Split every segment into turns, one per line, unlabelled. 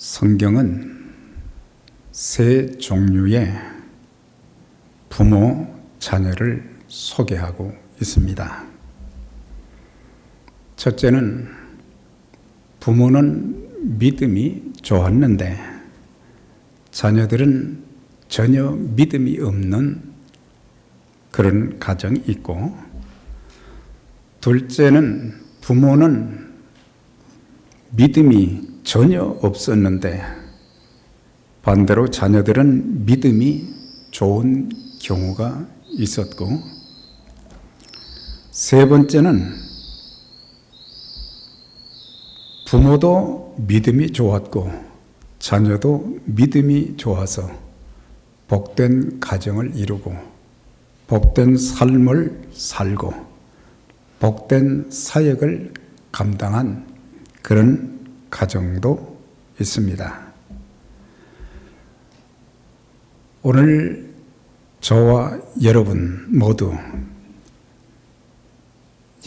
성경은 세 종류의 부모, 자녀를 소개하고 있습니다. 첫째는 부모는 믿음이 좋았는데 자녀들은 전혀 믿음이 없는 그런 가정이 있고, 둘째는 부모는 믿음이 전혀 없었는데 반대로 자녀들은 믿음이 좋은 경우가 있었고, 세 번째는 부모도 믿음이 좋았고 자녀도 믿음이 좋아서 복된 가정을 이루고 복된 삶을 살고 복된 사역을 감당한 그런 가정도 있습니다. 오늘 저와 여러분 모두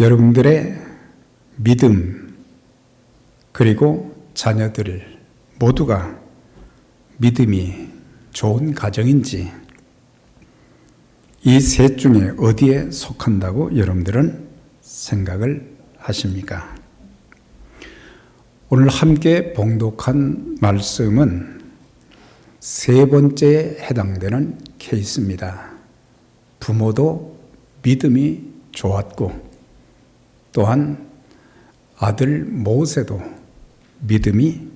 여러분들의 믿음 그리고 자녀들 모두가 믿음이 좋은 가정인지, 이 셋 중에 어디에 속한다고 여러분들은 생각을 하십니까? 오늘 함께 봉독한 말씀은 세 번째에 해당되는 케이스입니다. 부모도 믿음이 좋았고 또한 아들 모세도 믿음이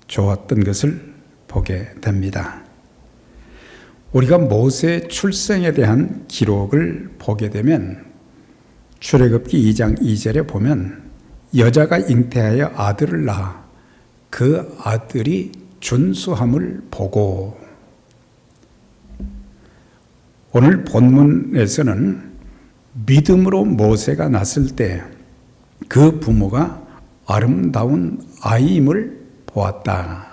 좋았던 것을 보게 됩니다. 우리가 모세의 출생에 대한 기록을 보게 되면 출애굽기 2장 2절에 보면 여자가 잉태하여 아들을 낳아 그 아들이 준수함을 보고, 오늘 본문에서는 믿음으로 모세가 낳았을 때 그 부모가 아름다운 아이임을 보았다.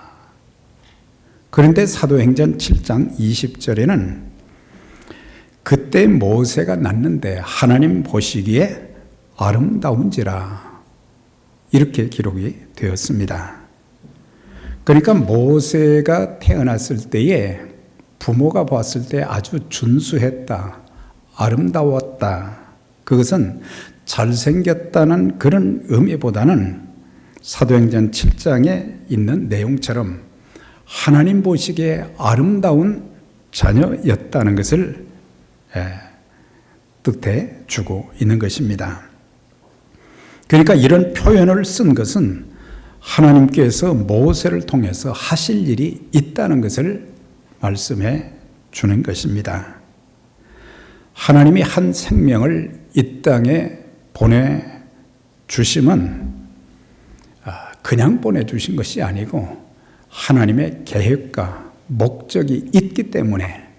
그런데 사도행전 7장 20절에는 그때 모세가 낳는데 하나님 보시기에 아름다운지라, 이렇게 기록이 되었습니다. 그러니까 모세가 태어났을 때에 부모가 봤을 때 아주 준수했다, 아름다웠다. 그것은 잘생겼다는 그런 의미보다는 사도행전 7장에 있는 내용처럼 하나님 보시기에 아름다운 자녀였다는 것을 뜻해 주고 있는 것입니다. 그러니까 이런 표현을 쓴 것은 하나님께서 모세를 통해서 하실 일이 있다는 것을 말씀해 주는 것입니다. 하나님이 한 생명을 이 땅에 보내주심은 그냥 보내주신 것이 아니고 하나님의 계획과 목적이 있기 때문에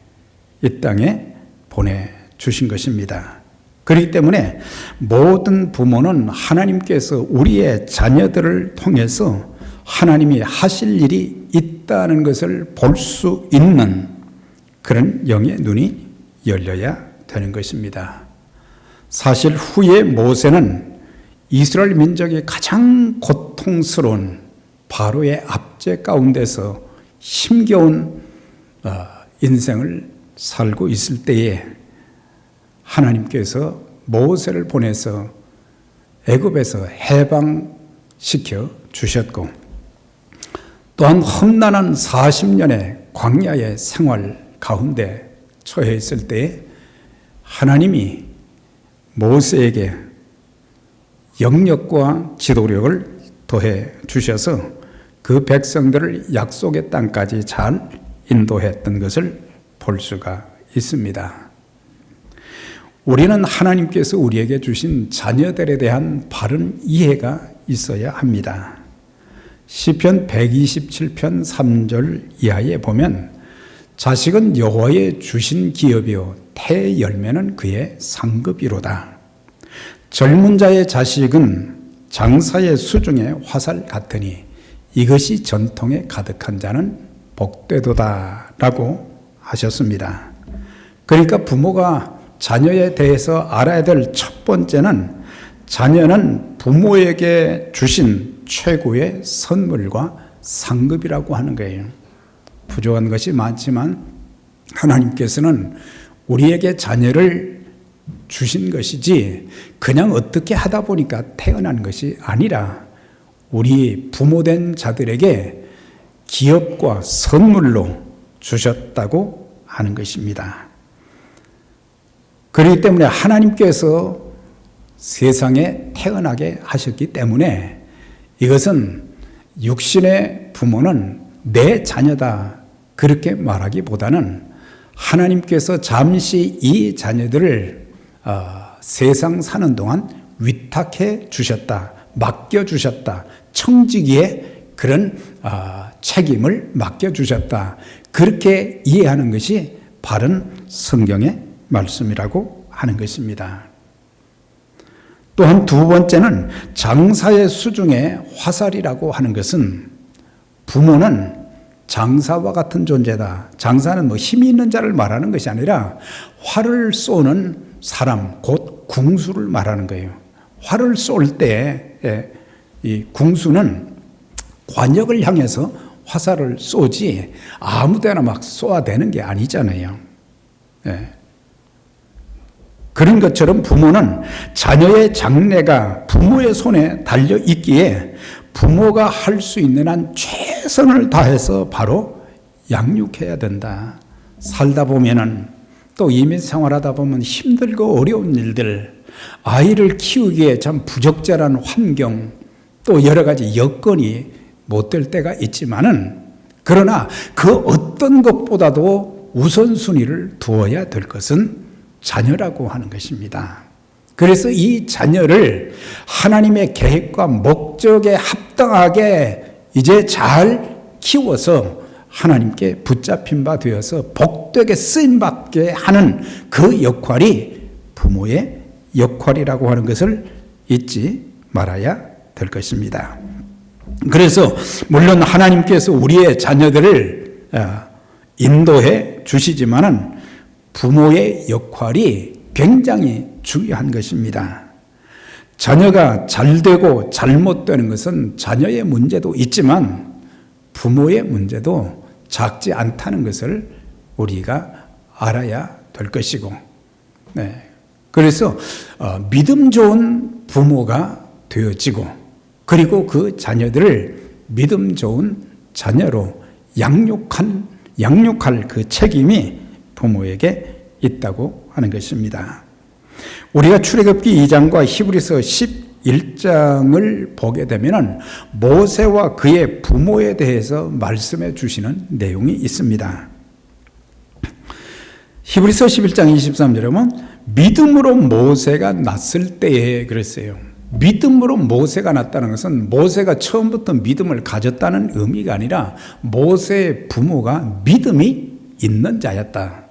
이 땅에 보내주신 것입니다. 그렇기 때문에 모든 부모는 하나님께서 우리의 자녀들을 통해서 하나님이 하실 일이 있다는 것을 볼 수 있는 그런 영의 눈이 열려야 되는 것입니다. 사실 후에 모세는 이스라엘 민족이 가장 고통스러운 바로의 압제 가운데서 힘겨운 인생을 살고 있을 때에 하나님께서 모세를 보내서 애굽에서 해방시켜 주셨고, 또한 험난한 40년의 광야의 생활 가운데 처해 있을 때에 하나님이 모세에게 영역과 지도력을 더해 주셔서 그 백성들을 약속의 땅까지 잘 인도했던 것을 볼 수가 있습니다. 우리는 하나님께서 우리에게 주신 자녀들에 대한 바른 이해가 있어야 합니다. 시편 127편 3절 이하에 보면 자식은 여호와의 주신 기업이요 태 열매는 그의 상급이로다. 젊은 자의 자식은 장사의 수중의 화살 같으니 이것이 전통에 가득한 자는 복되도다 라고 하셨습니다. 그러니까 부모가 자녀에 대해서 알아야 될 첫 번째는 자녀는 부모에게 주신 최고의 선물과 상급이라고 하는 거예요. 부족한 것이 많지만 하나님께서는 우리에게 자녀를 주신 것이지 그냥 어떻게 하다 보니까 태어난 것이 아니라 우리 부모된 자들에게 기업과 선물로 주셨다고 하는 것입니다. 그렇기 때문에 하나님께서 세상에 태어나게 하셨기 때문에 이것은 육신의 부모는 내 자녀다 그렇게 말하기보다는 하나님께서 잠시 이 자녀들을 세상 사는 동안 위탁해 주셨다, 맡겨 주셨다, 청지기의 그런 책임을 맡겨 주셨다, 그렇게 이해하는 것이 바른 성경의 말씀이라고 하는 것입니다. 또한 두 번째는 장사의 수중에 화살이라고 하는 것은 부모는 장사와 같은 존재다. 장사는 뭐 힘이 있는 자를 말하는 것이 아니라 활을 쏘는 사람, 곧 궁수를 말하는 거예요. 활을 쏠 때 이 궁수는 관역을 향해서 화살을 쏘지 아무 데나 막 쏘아대는 게 아니잖아요. 그런 것처럼 부모는 자녀의 장래가 부모의 손에 달려 있기에 부모가 할 수 있는 한 최선을 다해서 바로 양육해야 된다. 살다 보면은 또 이민 생활하다 보면 힘들고 어려운 일들, 아이를 키우기에 참 부적절한 환경, 또 여러 가지 여건이 못 될 때가 있지만은 그러나 그 어떤 것보다도 우선순위를 두어야 될 것은 자녀라고 하는 것입니다. 그래서 이 자녀를 하나님의 계획과 목적에 합당하게 이제 잘 키워서 하나님께 붙잡힌 바 되어서 복되게 쓰임받게 하는 그 역할이 부모의 역할이라고 하는 것을 잊지 말아야 될 것입니다. 그래서 물론 하나님께서 우리의 자녀들을 인도해 주시지만은 부모의 역할이 굉장히 중요한 것입니다. 자녀가 잘되고 잘못되는 것은 자녀의 문제도 있지만 부모의 문제도 작지 않다는 것을 우리가 알아야 될 것이고, 그래서 믿음 좋은 부모가 되어지고, 그리고 그 자녀들을 믿음 좋은 자녀로 양육할 그 책임이 부모에게 있다고 하는 것입니다. 우리가 출애굽기 2장과 히브리서 11장을 보게 되면 모세와 그의 부모에 대해서 말씀해 주시는 내용이 있습니다. 히브리서 11장 23절에 보면 믿음으로 모세가 났을 때에 그랬어요. 믿음으로 모세가 났다는 것은 모세가 처음부터 믿음을 가졌다는 의미가 아니라 모세의 부모가 믿음이 있는 자였다.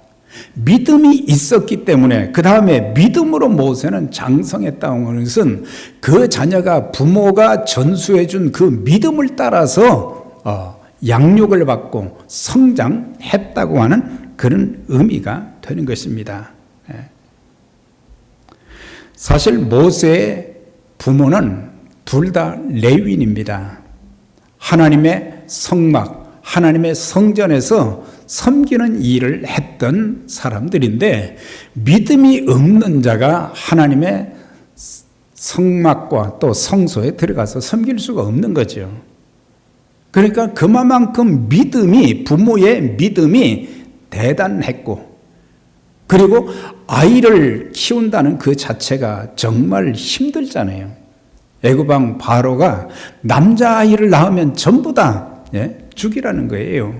믿음이 있었기 때문에 그 다음에 믿음으로 모세는 장성했다는 것은 그 자녀가 부모가 전수해 준 그 믿음을 따라서 양육을 받고 성장했다고 하는 그런 의미가 되는 것입니다. 사실 모세의 부모는 둘 다 레위인입니다. 하나님의 성막, 하나님의 성전에서 섬기는 일을 했던 사람들인데 믿음이 없는 자가 하나님의 성막과 또 성소에 들어가서 섬길 수가 없는 거죠. 그러니까 그만큼 부모의 믿음이 대단했고, 그리고 아이를 키운다는 그 자체가 정말 힘들잖아요. 애굽 왕 바로가 남자아이를 낳으면 전부 다 죽이라는 거예요.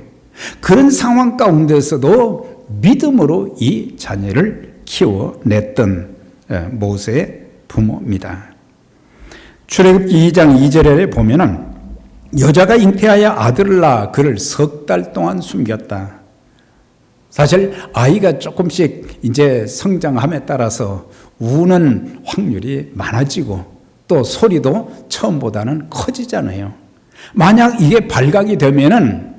그런 상황 가운데서도 믿음으로 이 자녀를 키워냈던 모세의 부모입니다. 출애굽기 2장 2절에 보면은 여자가 잉태하여 아들을 낳아 그를 3달 동안 숨겼다. 사실 아이가 조금씩 이제 성장함에 따라서 우는 확률이 많아지고 또 소리도 처음보다는 커지잖아요. 만약 이게 발각이 되면은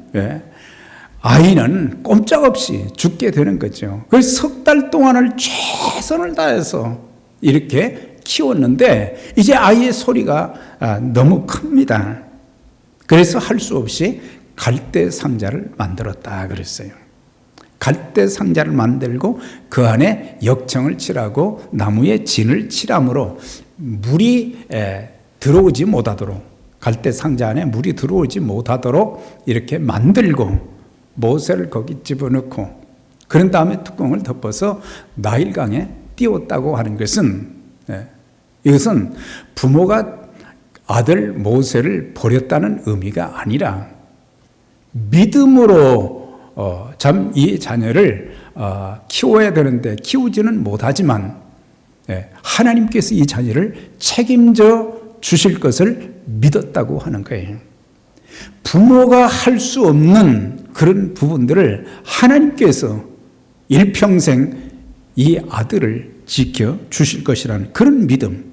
아이는 꼼짝없이 죽게 되는 거죠. 그래서 3달 동안을 최선을 다해서 이렇게 키웠는데 이제 아이의 소리가 너무 큽니다. 그래서 할 수 없이 갈대 상자를 만들었다 그랬어요. 갈대 상자를 만들고 그 안에 역청을 칠하고 나무에 진을 칠함으로 물이 들어오지 못하도록, 갈대 상자 안에 물이 들어오지 못하도록 이렇게 만들고 모세를 거기 집어넣고 그런 다음에 뚜껑을 덮어서 나일강에 띄웠다고 하는 것은, 이것은 부모가 아들 모세를 버렸다는 의미가 아니라 믿음으로 참 이 자녀를 키워야 되는데 키우지는 못하지만 하나님께서 이 자녀를 책임져 주실 것을 믿었다고 하는 거예요. 부모가 할 수 없는 그런 부분들을 하나님께서 일평생 이 아들을 지켜 주실 것이라는 그런 믿음,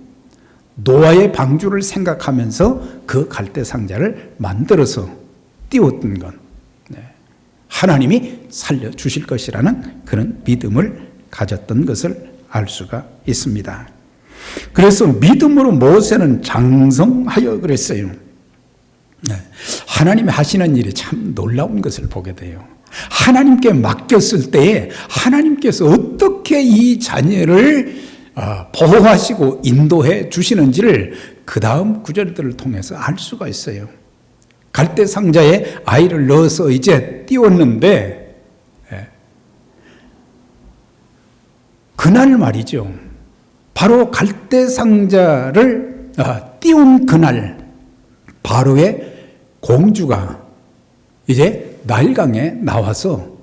노아의 방주를 생각하면서 그 갈대 상자를 만들어서 띄웠던 것, 하나님이 살려주실 것이라는 그런 믿음을 가졌던 것을 알 수가 있습니다. 그래서 믿음으로 모세는 장성하여 그랬어요. 하나님이 하시는 일이 참 놀라운 것을 보게 돼요. 하나님께 맡겼을 때에 하나님께서 어떻게 이 자녀를 보호하시고 인도해 주시는지를 그 다음 구절들을 통해서 알 수가 있어요. 갈대 상자에 아이를 넣어서 이제 띄웠는데 그날 말이죠. 바로 갈대 상자를 띄운 그날 바로의 공주가 이제 나일강에 나와서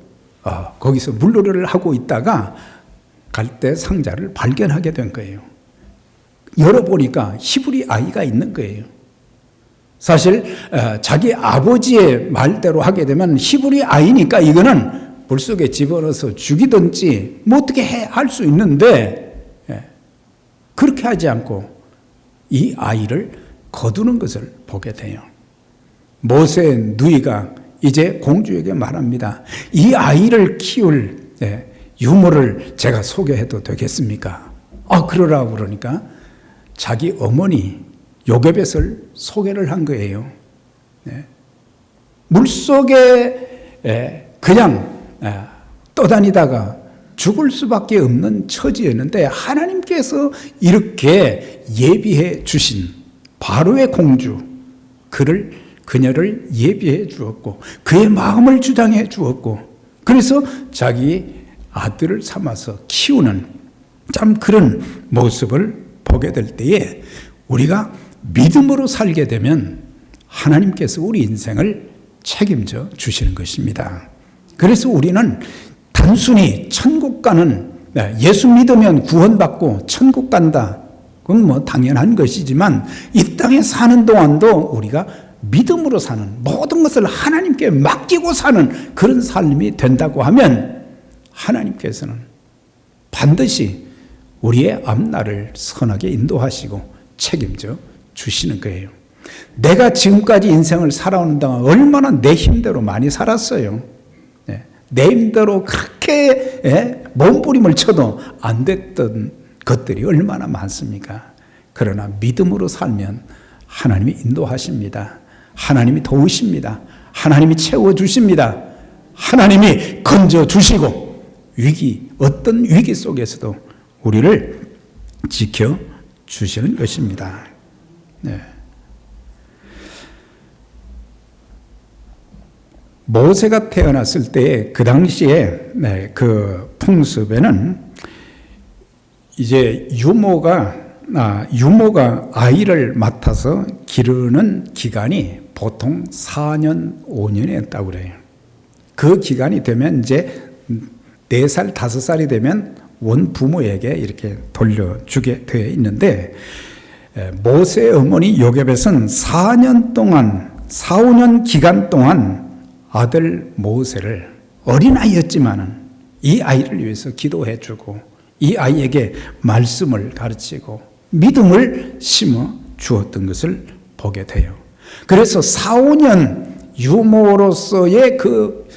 거기서 물놀이를 하고 있다가 갈대 상자를 발견하게 된 거예요. 열어보니까 히브리 아이가 있는 거예요. 사실 자기 아버지의 말대로 하게 되면 히브리 아이니까 이거는 물속에 집어넣어서 죽이든지 뭐 어떻게 할 수 있는데 그렇게 하지 않고 이 아이를 거두는 것을 보게 돼요. 모세의 누이가 이제 공주에게 말합니다. 이 아이를 키울 유모를 제가 소개해도 되겠습니까? 그러라고 그러니까 자기 어머니 요게벳을 소개를 한 거예요. 물속에 그냥 떠다니다가 죽을 수밖에 없는 처지였는데 하나님께서 이렇게 예비해 주신 바로의 공주, 그녀를 예비해 주었고 그의 마음을 주장해 주었고 그래서 자기 아들을 삼아서 키우는 참 그런 모습을 보게 될 때에 우리가 믿음으로 살게 되면 하나님께서 우리 인생을 책임져 주시는 것입니다. 그래서 우리는 단순히 천국 가는, 예수 믿으면 구원받고 천국 간다, 그건 뭐 당연한 것이지만 이 땅에 사는 동안도 우리가 믿음으로 사는, 모든 것을 하나님께 맡기고 사는 그런 삶이 된다고 하면 하나님께서는 반드시 우리의 앞날을 선하게 인도하시고 책임져 주시는 거예요. 내가 지금까지 인생을 살아오는 동안 얼마나 내 힘대로 많이 살았어요. 내 힘대로 그렇게 몸부림을 쳐도 안 됐던 것들이 얼마나 많습니까? 그러나 믿음으로 살면 하나님이 인도하십니다. 하나님이 도우십니다. 하나님이 채워주십니다. 하나님이 건져주시고 어떤 위기 속에서도 우리를 지켜주시는 것입니다. 모세가 태어났을 때 그 당시에 그 풍습에는 이제 유모가 아이를 맡아서 기르는 기간이 보통 4년, 5년이었다고 그래요. 그 기간이 되면 이제 4살, 5살이 되면 원 부모에게 이렇게 돌려주게 되어 있는데 모세의 어머니 요게벳은 4년 동안, 4, 5년 기간 동안 아들 모세를 어린아이였지만은 이 아이를 위해서 기도해주고 이 아이에게 말씀을 가르치고 믿음을 심어 주었던 것을 보게 돼요. 그래서 4, 5년 유모로서의 그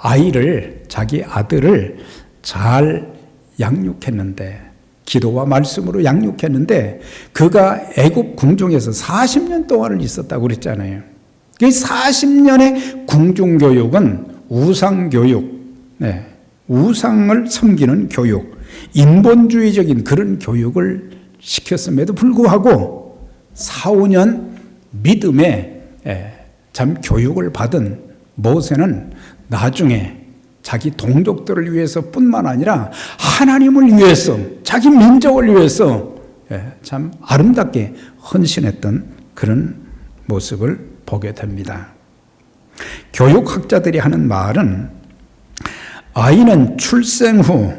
아이를, 자기 아들을 잘 양육했는데, 기도와 말씀으로 양육했는데 그가 애굽 궁중에서 40년 동안을 있었다고 그랬잖아요. 그 40년의 궁중교육은 우상교육, 우상을 섬기는 교육, 인본주의적인 그런 교육을 시켰음에도 불구하고 4, 5년 믿음의 참 교육을 받은 모세는 나중에 자기 동족들을 위해서 뿐만 아니라 하나님을 위해서, 자기 민족을 위해서 참 아름답게 헌신했던 그런 모습을 보게 됩니다. 교육학자들이 하는 말은 아이는 출생 후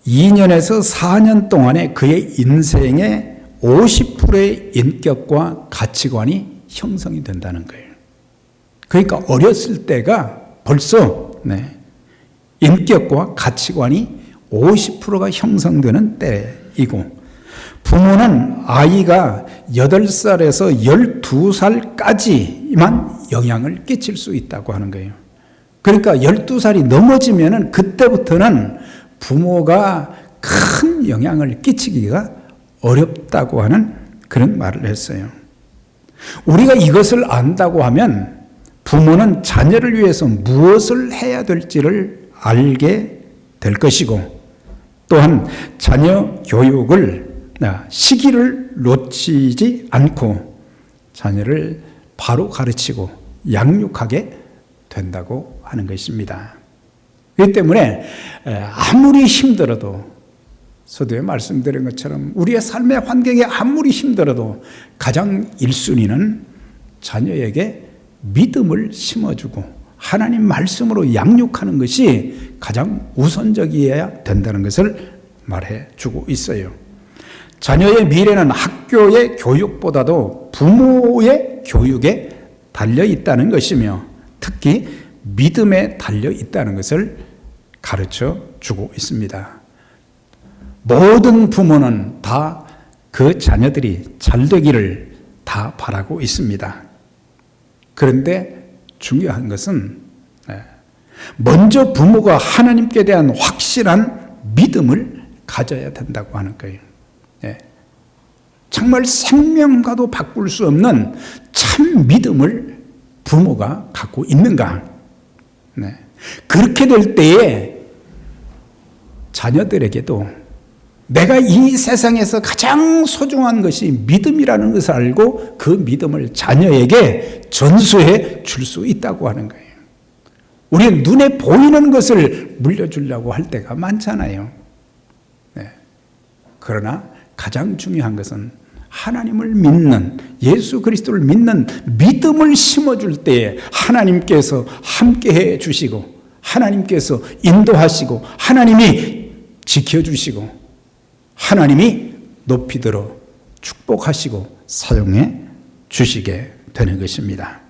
2년에서 4년 동안에 그의 인생의 50%의 인격과 가치관이 형성이 된다는 거예요. 그러니까 어렸을 때가 벌써 인격과 가치관이 50%가 형성되는 때이고, 부모는 아이가 8살에서 12살까지만 영향을 끼칠 수 있다고 하는 거예요. 그러니까 12살이 넘어지면은 그때부터는 부모가 큰 영향을 끼치기가 어렵다고 하는 그런 말을 했어요. 우리가 이것을 안다고 하면 부모는 자녀를 위해서 무엇을 해야 될지를 알게 될 것이고, 또한 자녀 교육을 시기를 놓치지 않고 자녀를 바로 가르치고 양육하게 된다고 하는 것입니다. 그렇기 때문에 아무리 힘들어도, 서두에 말씀드린 것처럼 우리의 삶의 환경이 아무리 힘들어도 가장 1순위는 자녀에게 믿음을 심어주고 하나님 말씀으로 양육하는 것이 가장 우선적이어야 된다는 것을 말해주고 있어요. 자녀의 미래는 학교의 교육보다도 부모의 교육에 달려있다는 것이며, 특히 믿음에 달려있다는 것을 가르쳐주고 있습니다. 모든 부모는 다 그 자녀들이 잘 되기를 다 바라고 있습니다. 그런데 중요한 것은 먼저 부모가 하나님께 대한 확실한 믿음을 가져야 된다고 하는 거예요. 정말 생명과도 바꿀 수 없는 참 믿음을 부모가 갖고 있는가? 그렇게 될 때에 자녀들에게도 내가 이 세상에서 가장 소중한 것이 믿음이라는 것을 알고 그 믿음을 자녀에게 전수해 줄 수 있다고 하는 거예요. 우리는 눈에 보이는 것을 물려주려고 할 때가 많잖아요. 그러나 가장 중요한 것은 하나님을 믿는, 예수 그리스도를 믿는 믿음을 심어줄 때에 하나님께서 함께해 주시고, 하나님께서 인도하시고, 하나님이 지켜주시고, 하나님이 높이 들어 축복하시고 사용해 주시게 되는 것입니다.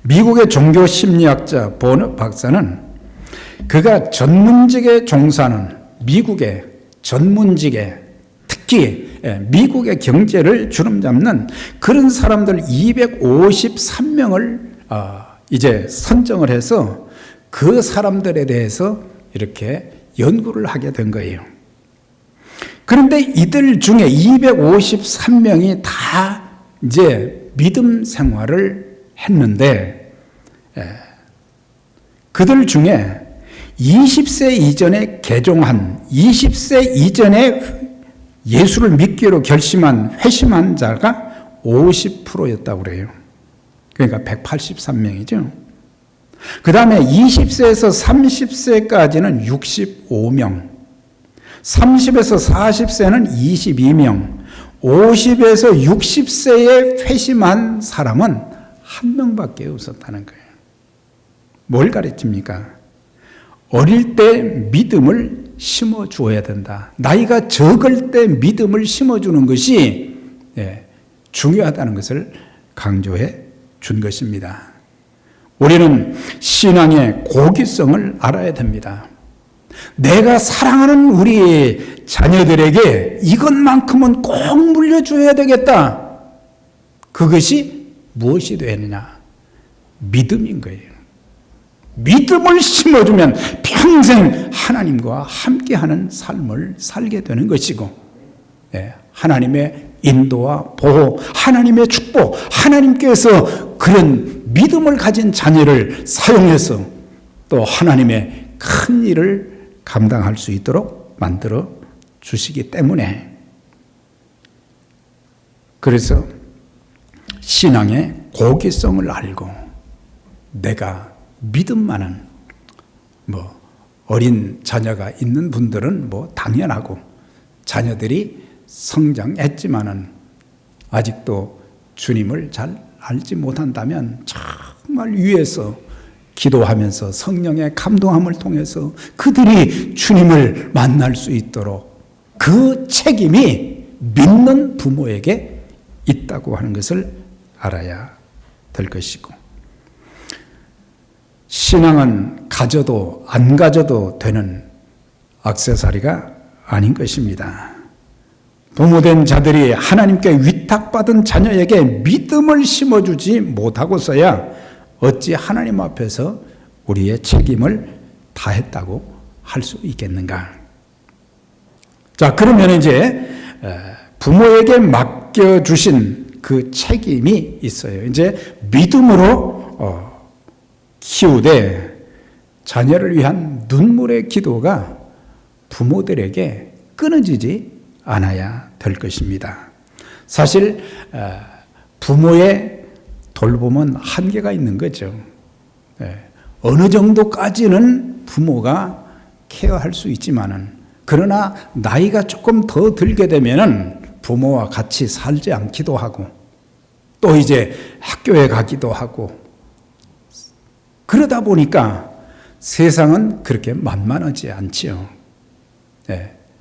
미국의 종교 심리학자 버너 박사는 그가 전문직에 종사하는 미국의 전문직에, 특히 미국의 경제를 주름잡는 그런 사람들 253명을 이제 선정을 해서 그 사람들에 대해서 이렇게 연구를 하게 된 거예요. 그런데 이들 중에 253명이 다 이제 믿음 생활을 했는데, 그들 중에 20세 이전에 개종한, 20세 이전에 예수를 믿기로 결심한, 회심한 자가 50%였다고 그래요. 그러니까 183명이죠. 그 다음에 20세에서 30세까지는 65명, 30에서 40세는 22명, 50에서 60세에 회심한 사람은 한 명밖에 없었다는 거예요. 뭘 가르칩니까? 어릴 때 믿음을 심어주어야 된다. 나이가 적을 때 믿음을 심어주는 것이 중요하다는 것을 강조해 준 것입니다. 우리는 신앙의 고귀성을 알아야 됩니다. 내가 사랑하는 우리 자녀들에게 이것만큼은 꼭 물려줘야 되겠다. 그것이 무엇이 되느냐? 믿음인 거예요. 믿음을 심어주면 평생 하나님과 함께하는 삶을 살게 되는 것이고, 하나님의 인도와 보호, 하나님의 축복, 하나님께서 그런 믿음을 가진 자녀를 사용해서 또 하나님의 큰 일을 감당할 수 있도록 만들어 주시기 때문에, 그래서 신앙의 고귀성을 알고 내가 믿음 많은 어린 자녀가 있는 분들은 당연하고, 자녀들이 성장했지만은 아직도 주님을 잘 알지 못한다면 정말 위에서 기도하면서 성령의 감동함을 통해서 그들이 주님을 만날 수 있도록 그 책임이 믿는 부모에게 있다고 하는 것을 알아야 될 것이고, 신앙은 가져도 안 가져도 되는 액세서리가 아닌 것입니다. 부모된 자들이 하나님께 위탁받은 자녀에게 믿음을 심어주지 못하고서야 어찌 하나님 앞에서 우리의 책임을 다했다고 할 수 있겠는가? 자, 그러면 이제 부모에게 맡겨주신 그 책임이 있어요. 이제 믿음으로 키우되 자녀를 위한 눈물의 기도가 부모들에게 끊어지지 않아야 될 것입니다. 사실 부모의 돌봄은 한계가 있는 거죠. 어느 정도까지는 부모가 케어할 수 있지만은, 그러나 나이가 조금 더 들게 되면은 부모와 같이 살지 않기도 하고, 또 이제 학교에 가기도 하고, 그러다 보니까 세상은 그렇게 만만하지 않지요.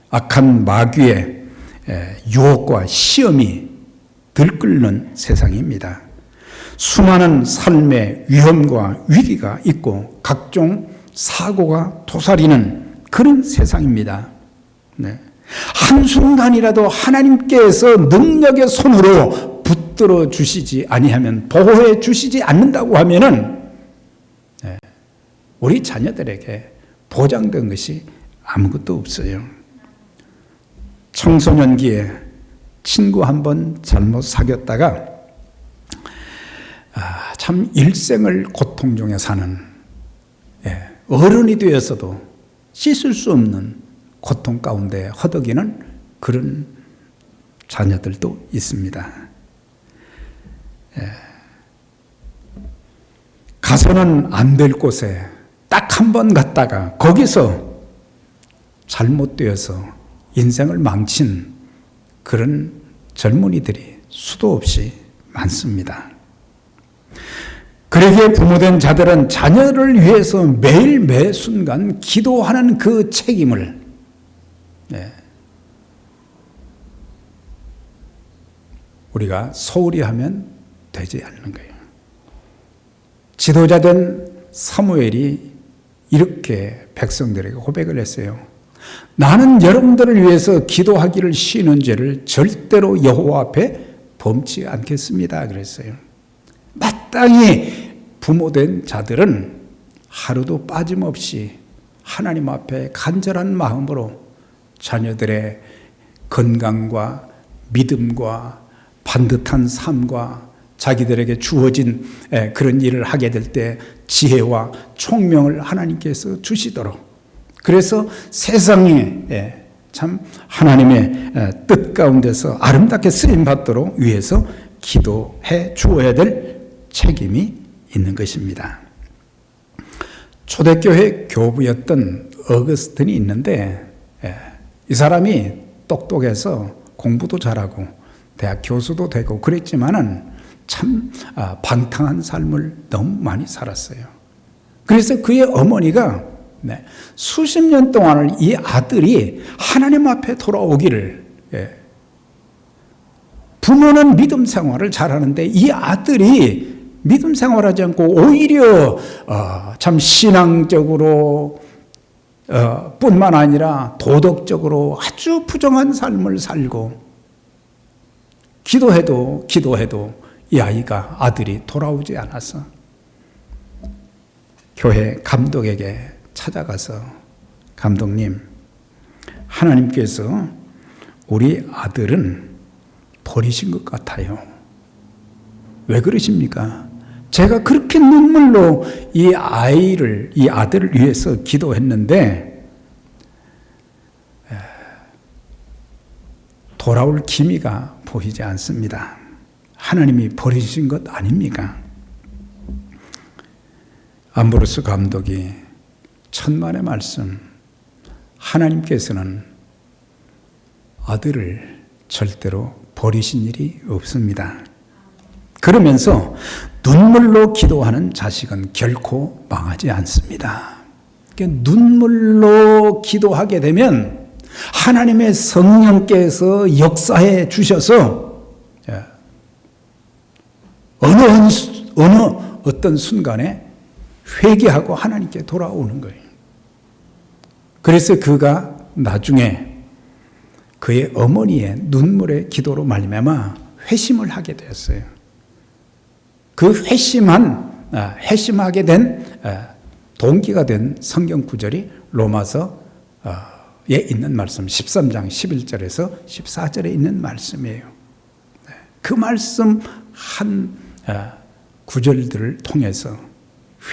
악한 마귀의 유혹과 시험이 들끓는 세상입니다. 수많은 삶의 위험과 위기가 있고 각종 사고가 도사리는 그런 세상입니다. 한순간이라도 하나님께서 능력의 손으로 붙들어 주시지 아니하면, 보호해 주시지 않는다고 하면은 우리 자녀들에게 보장된 것이 아무것도 없어요. 청소년기에 친구 한 번 잘못 사귀었다가 참 일생을 고통 중에 사는, 어른이 되어서도 씻을 수 없는 고통 가운데 허덕이는 그런 자녀들도 있습니다. 가서는 안 될 곳에 딱 한 번 갔다가 거기서 잘못되어서 인생을 망친 그런 젊은이들이 수도 없이 많습니다. 그러기에 부모된 자들은 자녀를 위해서 매일 매 순간 기도하는 그 책임을 우리가 소홀히 하면 되지 않는 거예요. 지도자된 사무엘이 이렇게 백성들에게 고백을 했어요. 나는 여러분들을 위해서 기도하기를 쉬는 죄를 절대로 여호와 앞에 범치 않겠습니다. 그랬어요. 마땅히 부모된 자들은 하루도 빠짐없이 하나님 앞에 간절한 마음으로 자녀들의 건강과 믿음과 반듯한 삶과 자기들에게 주어진 그런 일을 하게 될 때 지혜와 총명을 하나님께서 주시도록, 그래서 세상에 참 하나님의 뜻 가운데서 아름답게 쓰임받도록 위해서 기도해 주어야 될 책임이 있는 것입니다. 초대교회 교부였던 어거스틴이 있는데, 이 사람이 똑똑해서 공부도 잘하고 대학 교수도 되고 그랬지만은 참 방탕한 삶을 너무 많이 살았어요. 그래서 그의 어머니가 수십 년 동안을 이 아들이 하나님 앞에 돌아오기를, 부모는 믿음 생활을 잘하는데 이 아들이 믿음 생활하지 않고 오히려 참 신앙적으로 뿐만 아니라 도덕적으로 아주 부정한 삶을 살고, 기도해도 이 아이가, 아들이 돌아오지 않아서 교회 감독에게 찾아가서, 감독님, 하나님께서 우리 아들은 버리신 것 같아요. 왜 그러십니까? 제가 그렇게 눈물로 이 아들을 위해서 기도했는데 돌아올 기미가 보이지 않습니다. 하나님이 버리신 것 아닙니까? 암브로스 감독이 천만의 말씀, 하나님께서는 아들을 절대로 버리신 일이 없습니다. 그러면서 눈물로 기도하는 자식은 결코 망하지 않습니다. 눈물로 기도하게 되면 하나님의 성령께서 역사해 주셔서 어떤 순간에 회개하고 하나님께 돌아오는 거예요. 그래서 그가 나중에 그의 어머니의 눈물의 기도로 말미암아 회심을 하게 되었어요. 그 회심하게 된 동기가 된 성경 구절이 로마서에 있는 말씀 13장 11절에서 14절에 있는 말씀이에요. 그 말씀 한 구절들을 통해서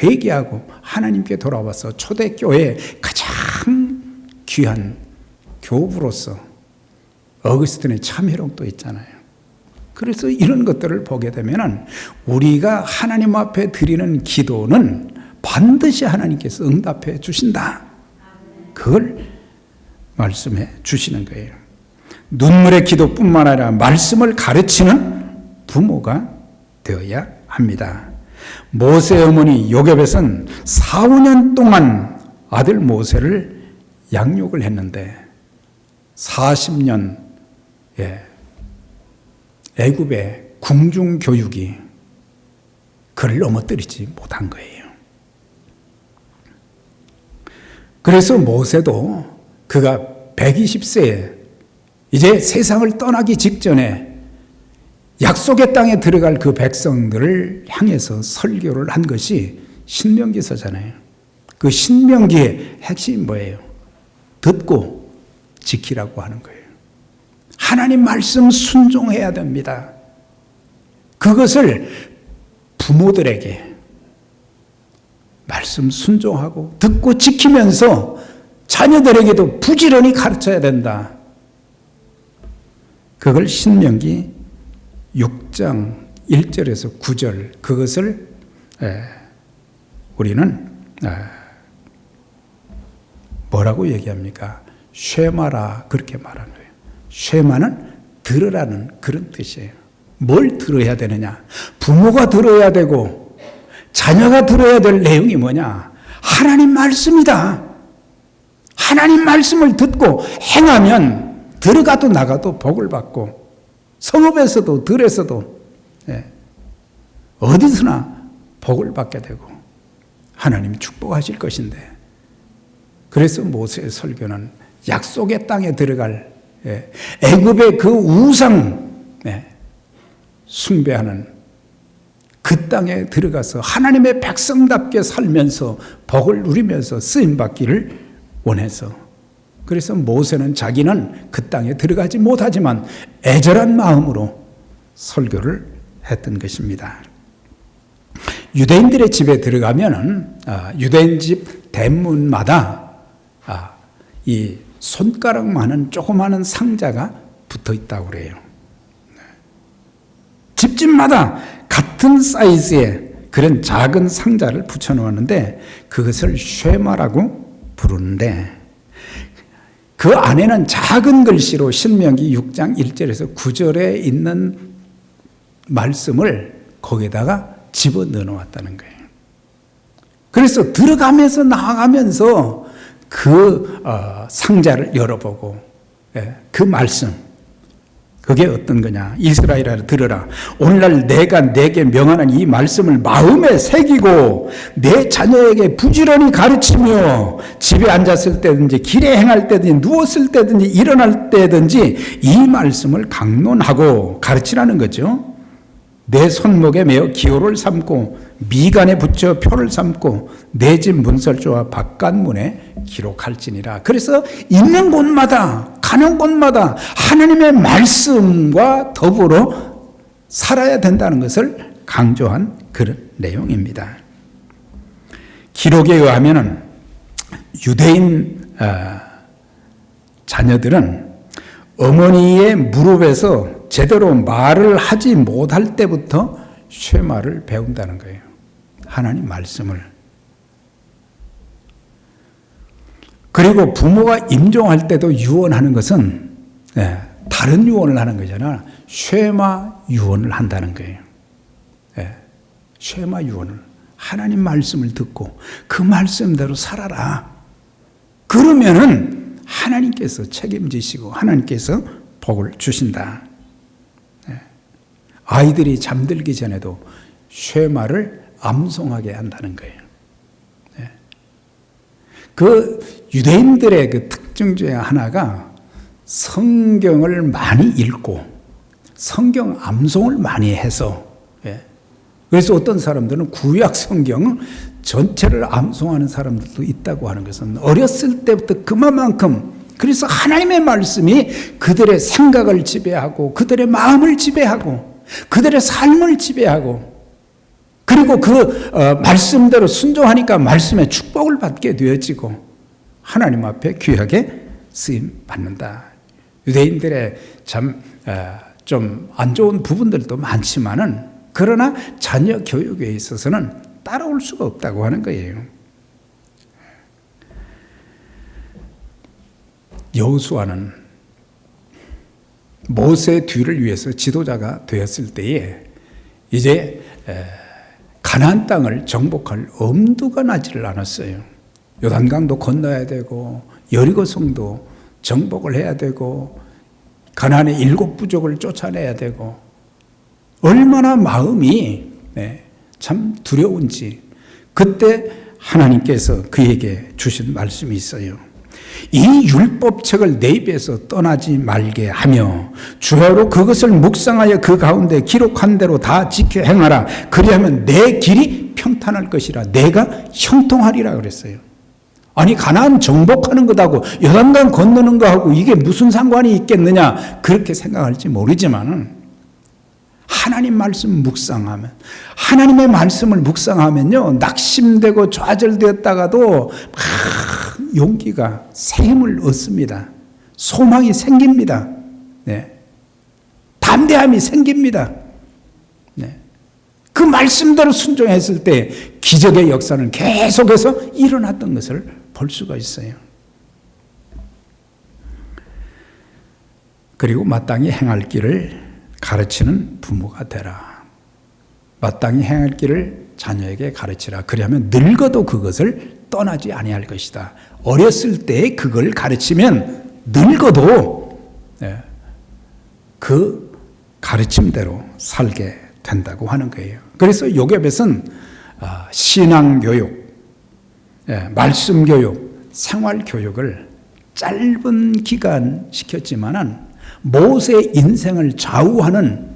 회개하고 하나님께 돌아와서 초대교회의 가장 귀한 교부로서 어거스틴의 참회록도 있잖아요. 그래서 이런 것들을 보게 되면 우리가 하나님 앞에 드리는 기도는 반드시 하나님께서 응답해 주신다. 그걸 말씀해 주시는 거예요. 눈물의 기도뿐만 아니라 말씀을 가르치는 부모가 되어야 합니다. 모세의 어머니 요게벳은 4, 5년 동안 아들 모세를 양육을 했는데 40년 애굽의 궁중교육이 그를 넘어뜨리지 못한 거예요. 그래서 모세도 그가 120세에 이제 세상을 떠나기 직전에 약속의 땅에 들어갈 그 백성들을 향해서 설교를 한 것이 신명기서잖아요. 그 신명기의 핵심이 뭐예요? 듣고 지키라고 하는 거예요. 하나님 말씀 순종해야 됩니다. 그것을 부모들에게 말씀 순종하고 듣고 지키면서 자녀들에게도 부지런히 가르쳐야 된다. 그걸 신명기 6장 1절에서 9절 그것을 우리는 뭐라고 얘기합니까? 쉐마라 그렇게 말하는 거예요. 쉐마는 들으라는 그런 뜻이에요. 뭘 들어야 되느냐? 부모가 들어야 되고 자녀가 들어야 될 내용이 뭐냐? 하나님 말씀이다. 하나님 말씀을 듣고 행하면 들어가도 나가도 복을 받고 성읍에서도 들에서도 어디서나 복을 받게 되고 하나님이 축복하실 것인데 그래서 모세의 설교는 약속의 땅에 들어갈 애굽의 그 우상 숭배하는 그 땅에 들어가서 하나님의 백성답게 살면서 복을 누리면서 쓰임받기를 원해서 그래서 모세는 자기는 그 땅에 들어가지 못하지만 애절한 마음으로 설교를 했던 것입니다. 유대인들의 집에 들어가면은 유대인 집 대문마다 이 손가락만한 조그마한 상자가 붙어 있다고 그래요. 집집마다 같은 사이즈의 그런 작은 상자를 붙여 놓았는데 그것을 쉐마라고 부르는데 그 안에는 작은 글씨로 신명기 6장 1절에서 9절에 있는 말씀을 거기다가 집어넣어 놓았다는 거예요. 그래서 들어가면서 나가면서 그 상자를 열어보고 그 말씀 그게 어떤 거냐? 이스라엘아 들으라. 오늘날 내가 내게 명하는 이 말씀을 마음에 새기고 내 자녀에게 부지런히 가르치며 집에 앉았을 때든지 길에 행할 때든지 누웠을 때든지 일어날 때든지 이 말씀을 강론하고 가르치라는 거죠. 내 손목에 매어 기호를 삼고 미간에 붙여 표를 삼고 내 집 문설주와 바깥문에 기록할지니라. 그래서 있는 곳마다 가는 곳마다 하나님의 말씀과 더불어 살아야 된다는 것을 강조한 그런 내용입니다. 기록에 의하면 유대인 자녀들은 어머니의 무릎에서 제대로 말을 하지 못할 때부터 쉐마를 배운다는 거예요. 하나님 말씀을. 그리고 부모가 임종할 때도 유언하는 것은 다른 유언을 하는 거잖아. 쉐마 유언을 한다는 거예요. 쉐마 유언을. 하나님 말씀을 듣고 그 말씀대로 살아라. 그러면은 하나님께서 책임지시고 하나님께서 복을 주신다. 아이들이 잠들기 전에도 쉐마를 암송하게 한다는 거예요. 그 유대인들의 그 특징 중에 하나가 성경을 많이 읽고 성경 암송을 많이 해서, 그래서 어떤 사람들은 구약 성경 전체를 암송하는 사람들도 있다고 하는 것은 어렸을 때부터 그만큼, 그래서 하나님의 말씀이 그들의 생각을 지배하고 그들의 마음을 지배하고 그들의 삶을 지배하고, 그리고 그 말씀대로 순종하니까 말씀의 축복을 받게 되어지고 하나님 앞에 귀하게 쓰임 받는다. 유대인들의 참 좀 안 좋은 부분들도 많지만은, 그러나 자녀 교육에 있어서는 따라올 수가 없다고 하는 거예요. 여호수아는 모세 뒤를 위해서 지도자가 되었을 때에 이제 가나안 땅을 정복할 엄두가 나지를 않았어요. 요단강도 건너야 되고 여리고 성도 정복을 해야 되고 가나안의 7부족을 쫓아내야 되고, 얼마나 마음이 참 두려운지 그때 하나님께서 그에게 주신 말씀이 있어요. 이 율법책을 내 입에서 떠나지 말게 하며 주야로 그것을 묵상하여 그 가운데 기록한 대로 다 지켜 행하라. 그리하면 내 길이 평탄할 것이라. 내가 형통하리라 그랬어요. 아니 가나안 정복하는 것하고 요단강 건너는 거하고 이게 무슨 상관이 있겠느냐 그렇게 생각할지 모르지만은, 하나님 말씀 묵상하면, 하나님의 말씀을 묵상하면요, 낙심되고 좌절되었다가도 막 용기가, 새 힘을 얻습니다. 소망이 생깁니다. 담대함이 생깁니다. 그 말씀대로 순종했을 때 기적의 역사는 계속해서 일어났던 것을 볼 수가 있어요. 그리고 마땅히 행할 길을 가르치는 부모가 되라. 마땅히 행할 길을 자녀에게 가르치라. 그리하면 늙어도 그것을 떠나지 아니할 것이다. 어렸을 때 그걸 가르치면 늙어도 그 가르침대로 살게 된다고 하는 거예요. 그래서 요셉은 신앙교육, 말씀교육, 생활교육을 짧은 기간 시켰지만은 모세의 인생을 좌우하는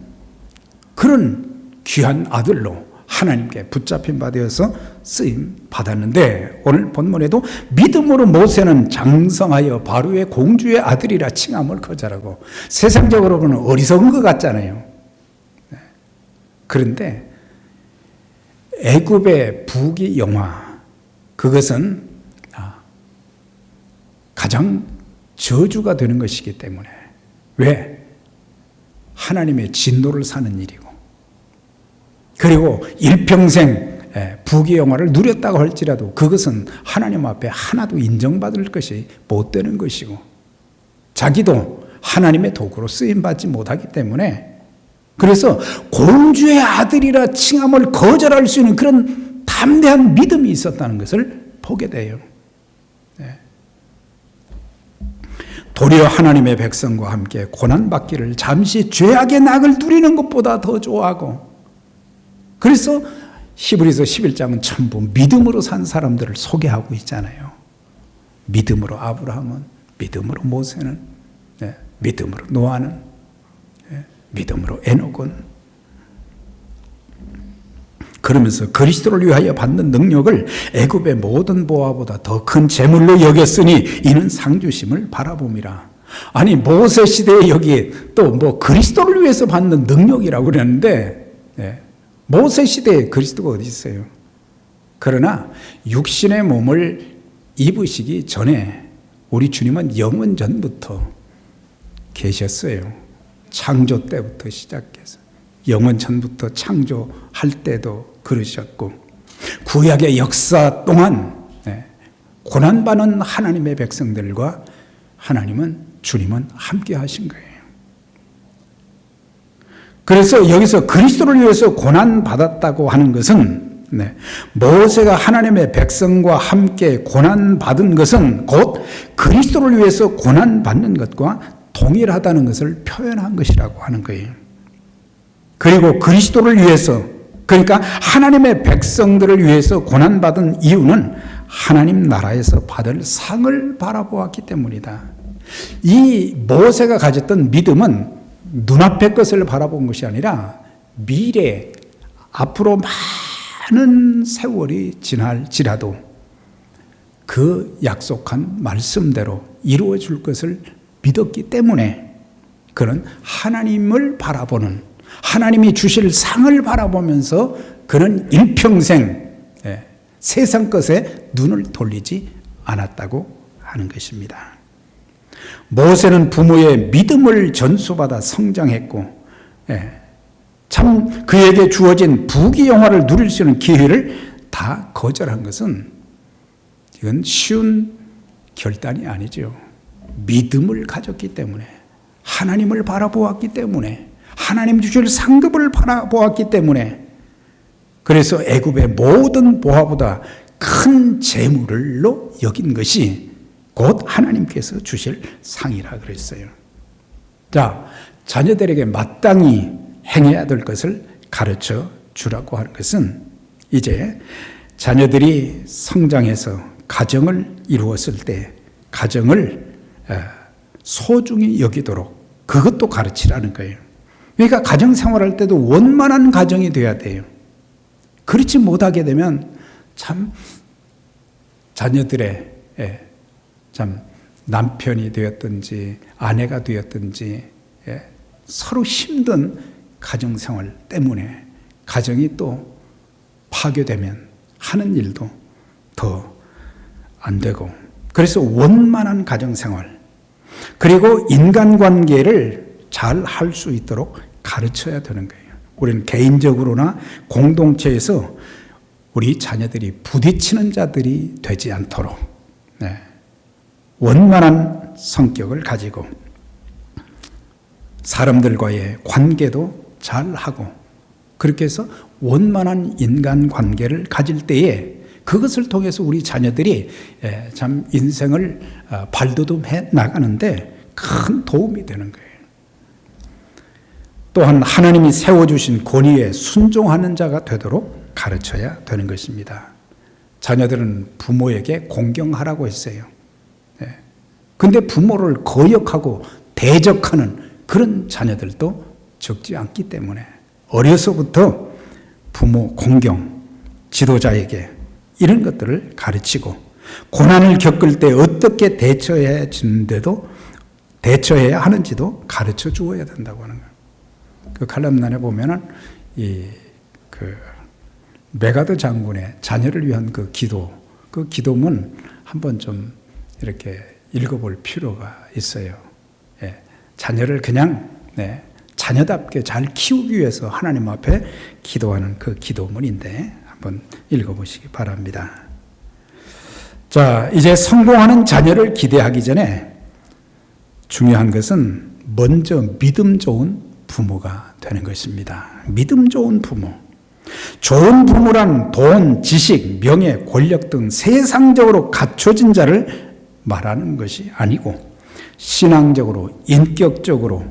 그런 귀한 아들로 하나님께 붙잡힌 바 되어서 쓰임 받았는데, 오늘 본문에도 믿음으로 모세는 장성하여 바로의 공주의 아들이라 칭함을 거절하고, 세상적으로는 어리석은 것 같잖아요. 그런데 애굽의 부귀 영화, 그것은 가장 저주가 되는 것이기 때문에, 왜? 하나님의 진노를 사는 일이고, 그리고 일평생 부귀 영화를 누렸다고 할지라도 그것은 하나님 앞에 하나도 인정받을 것이 못 되는 것이고, 자기도 하나님의 도구로 쓰임받지 못하기 때문에, 그래서 공주의 아들이라 칭함을 거절할 수 있는 그런 담대한 믿음이 있었다는 것을 보게 돼요. 도리어 하나님의 백성과 함께 고난받기를 잠시 죄악의 낙을 누리는 것보다 더 좋아하고, 그래서 히브리서 11장은 전부 믿음으로 산 사람들을 소개하고 있잖아요. 믿음으로 아브라함은, 믿음으로 모세는, 믿음으로 노아는, 믿음으로 에녹은. 그러면서 그리스도를 위하여 받는 능력을 애굽의 모든 보화보다 더 큰 재물로 여겼으니 이는 상주심을 바라봄이라. 아니 모세 시대에 여기 또 뭐 그리스도를 위해서 받는 능력이라고 그랬는데 모세 시대에 그리스도가 어디 있어요? 그러나 육신의 몸을 입으시기 전에 우리 주님은 영원 전부터 계셨어요. 창조 때부터 시작해서 영원 전부터 창조할 때도 그러셨고 구약의 역사 동안 고난받는 하나님의 백성들과 주님은 함께 하신 거예요. 그래서 여기서 그리스도를 위해서 고난받았다고 하는 것은 모세가 하나님의 백성과 함께 고난받은 것은 곧 그리스도를 위해서 고난받는 것과 동일하다는 것을 표현한 것이라고 하는 거예요. 그리고 그리스도를 위해서, 그러니까 하나님의 백성들을 위해서 고난받은 이유는 하나님 나라에서 받을 상을 바라보았기 때문이다. 이 모세가 가졌던 믿음은 눈앞의 것을 바라본 것이 아니라 미래, 앞으로 많은 세월이 지날지라도 그 약속한 말씀대로 이루어질 것을 믿었기 때문에 그는 하나님을 바라보는, 하나님이 주실 상을 바라보면서 그는 일평생 세상 것에 눈을 돌리지 않았다고 하는 것입니다. 모세는 부모의 믿음을 전수받아 성장했고 참 그에게 주어진 부귀영화를 누릴 수 있는 기회를 다 거절한 것은 이건 쉬운 결단이 아니죠. 믿음을 가졌기 때문에, 하나님을 바라보았기 때문에, 하나님 주실 상급을 바라보았기 때문에, 그래서 애굽의 모든 보화보다 큰 재물로 여긴 것이 곧 하나님께서 주실 상이라 그랬어요. 자, 자녀들에게 마땅히 행해야 될 것을 가르쳐 주라고 하는 것은 이제 자녀들이 성장해서 가정을 이루었을 때 가정을 소중히 여기도록 그것도 가르치라는 거예요. 그러니까 가정 생활할 때도 원만한 가정이 돼야 돼요. 그렇지 못하게 되면 참 자녀들의 참 남편이 되었든지 아내가 되었든지 서로 힘든 가정생활 때문에 가정이 또 파괴되면 하는 일도 더 안 되고, 그래서 원만한 가정생활 그리고 인간관계를 잘 할 수 있도록 가르쳐야 되는 거예요. 우리는 개인적으로나 공동체에서 우리 자녀들이 부딪히는 자들이 되지 않도록 원만한 성격을 가지고 사람들과의 관계도 잘하고 그렇게 해서 원만한 인간관계를 가질 때에 그것을 통해서 우리 자녀들이 참 인생을 발돋움해 나가는데 큰 도움이 되는 거예요. 또한 하나님이 세워주신 권위에 순종하는 자가 되도록 가르쳐야 되는 것입니다. 자녀들은 부모에게 공경하라고 했어요. 근데 부모를 거역하고 대적하는 그런 자녀들도 적지 않기 때문에 어려서부터 부모 공경, 지도자에게 이런 것들을 가르치고 고난을 겪을 때 어떻게 대처해야 하는지도 가르쳐 주어야 된다고 하는 거예요. 그 칼럼난에 보면은 그 메가드 장군의 자녀를 위한 그 기도문 한번 좀 이렇게 읽어볼 필요가 있어요. 자녀를 그냥 자녀답게 잘 키우기 위해서 하나님 앞에 기도하는 그 기도문인데 한번 읽어보시기 바랍니다. 자, 이제 성공하는 자녀를 기대하기 전에 중요한 것은 먼저 믿음 좋은 부모가 되는 것입니다. 믿음 좋은 부모. 좋은 부모란 돈, 지식, 명예, 권력 등 세상적으로 갖춰진 자를 말하는 것이 아니고 신앙적으로, 인격적으로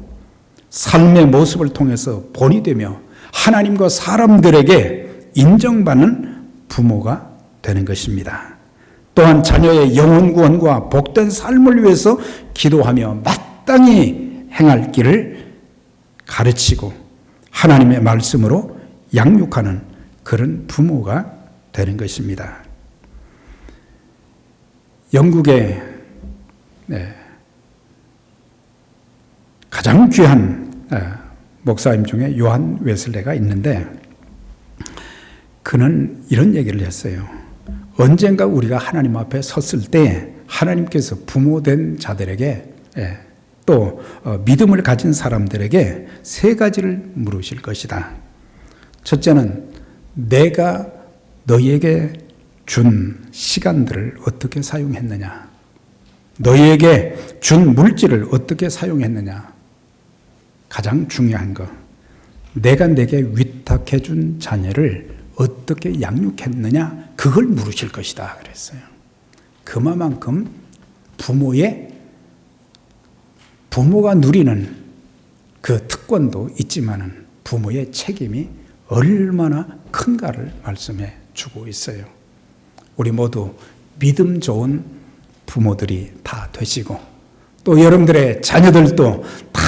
삶의 모습을 통해서 본이 되며 하나님과 사람들에게 인정받는 부모가 되는 것입니다. 또한 자녀의 영혼 구원과 복된 삶을 위해서 기도하며 마땅히 행할 길을 가르치고 하나님의 말씀으로 양육하는 그런 부모가 되는 것입니다. 영국의 가장 귀한 목사님 중에 요한 웨슬레가 있는데 그는 이런 얘기를 했어요. 언젠가 우리가 하나님 앞에 섰을 때 하나님께서 부모된 자들에게 또 믿음을 가진 사람들에게 세 가지를 물으실 것이다. 첫째는 내가 너희에게 준 시간들을 어떻게 사용했느냐, 너희에게 준 물질을 어떻게 사용했느냐, 가장 중요한 거, 내가 내게 위탁해 준 자녀를 어떻게 양육했느냐, 그걸 물으실 것이다 그랬어요. 그만큼 부모가 누리는 그 특권도 있지만은 부모의 책임이 얼마나 큰가를 말씀해 주고 있어요. 우리 모두 믿음 좋은 부모들이 다 되시고 또 여러분들의 자녀들도 다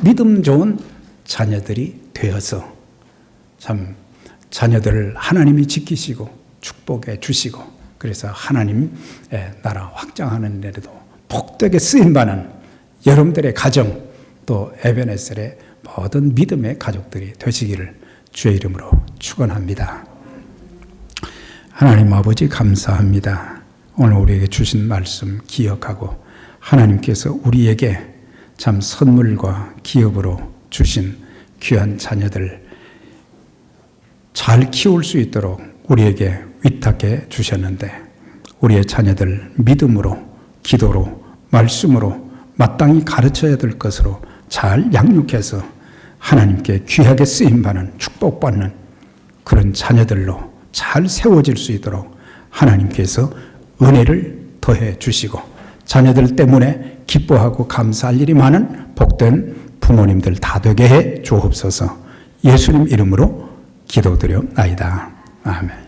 믿음 좋은 자녀들이 되어서 참 자녀들을 하나님이 지키시고 축복해 주시고 그래서 하나님의 나라 확장하는 데에도 복되게 쓰임받는 여러분들의 가정 또 에베네셀의 모든 믿음의 가족들이 되시기를 주의 이름으로 축원합니다. 하나님 아버지 감사합니다. 오늘 우리에게 주신 말씀 기억하고 하나님께서 우리에게 참 선물과 기업으로 주신 귀한 자녀들 잘 키울 수 있도록 우리에게 위탁해 주셨는데 우리의 자녀들 믿음으로 기도로 말씀으로 마땅히 가르쳐야 될 것으로 잘 양육해서 하나님께 귀하게 쓰임받는 축복받는 그런 자녀들로 잘 세워질 수 있도록 하나님께서 은혜를 더해 주시고 자녀들 때문에 기뻐하고 감사할 일이 많은 복된 부모님들 다 되게 해 주옵소서. 예수님 이름으로 기도드려나이다. 아멘.